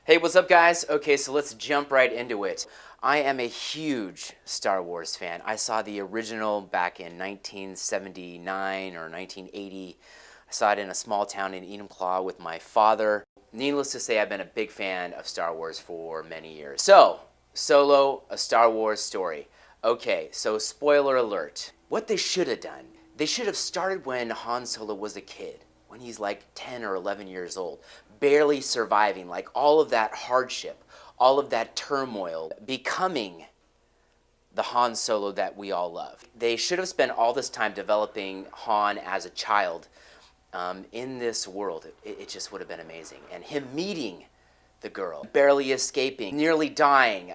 Hey, what's up, guys? Okay, so let's jump right into it. I am a huge Star Wars fan. I saw the original back in 1979 or 1980. I saw it in a small town in Enumclaw with my father. Needless to say, I've been a big fan of Star Wars for many years. So, Solo, a Star Wars story. Okay, so spoiler alert. What they should have done, they should have started when Han Solo was a kid, when he's like 10 or 11 years old, barely surviving, like all of that hardship, all of that turmoil, becoming the Han Solo that we all love. They should have spent all this time developing Han as a child in this world. It just would have been amazing. And him meeting the girl, barely escaping, nearly dying,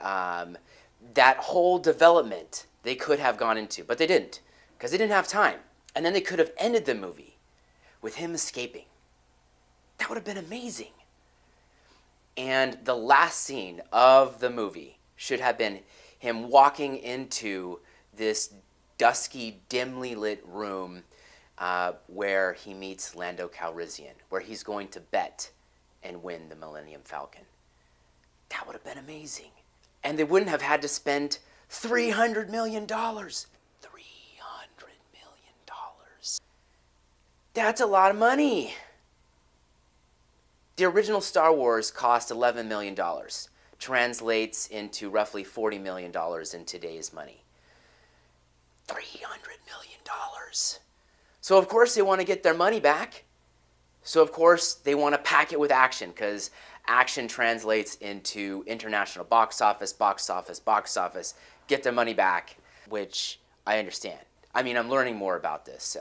that whole development they could have gone into, but they didn't, because they didn't have time. And then they could have ended the movie with him escaping. That would have been amazing. And the last scene of the movie should have been him walking into this dusky, dimly lit room where he meets Lando Calrissian, where he's going to bet and win the Millennium Falcon. That would have been amazing. And they wouldn't have had to spend $300 million. $300 million. That's a lot of money. The original Star Wars cost $11 million. Translates into roughly $40 million in today's money. $300 million. So of course they want to get their money back. So of course they want to pack it with action, because action translates into international box office, get their money back, which I understand. I mean, I'm learning more about this.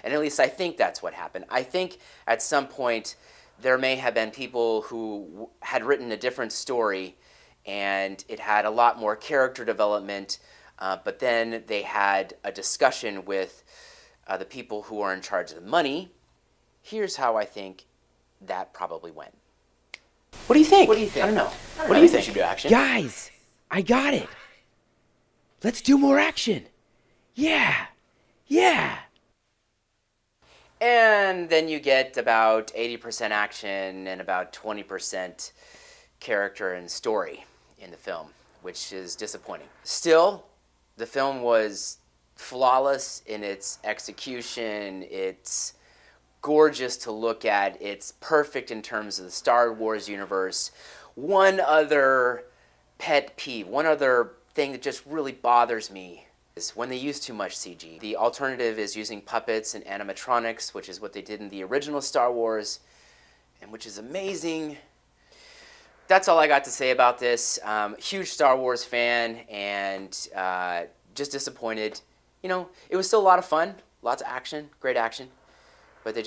And at least I think that's what happened. I think at some point there may have been people who had written a different story and it had a lot more character development, but then they had a discussion with the people who are in charge of the money. Here's how I think that probably went. What do you think? What do you think? I don't know. What do you think? Should do action. Guys, I got it. Let's do more action. Yeah. And then you get about 80% action and about 20% character and story in the film, which is disappointing. Still, the film was flawless in its execution. It's gorgeous to look at. It's perfect in terms of the Star Wars universe. One other pet peeve, one other thing that just really bothers me is when they use too much CG. The alternative is using puppets and animatronics, which is what they did in the original Star Wars, and which is amazing. That's all I got to say about this. Huge Star Wars fan, and just disappointed. You know, it was still a lot of fun, lots of action, great action, but they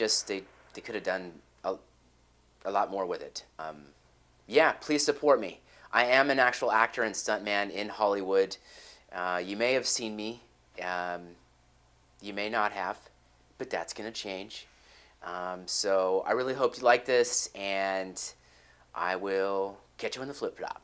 could have done a lot more with it. Yeah, please support me. I am an actual actor and stuntman in Hollywood. You may have seen me. You may not have, but that's going to change. So I really hope you like this, and I will catch you in the flip drop.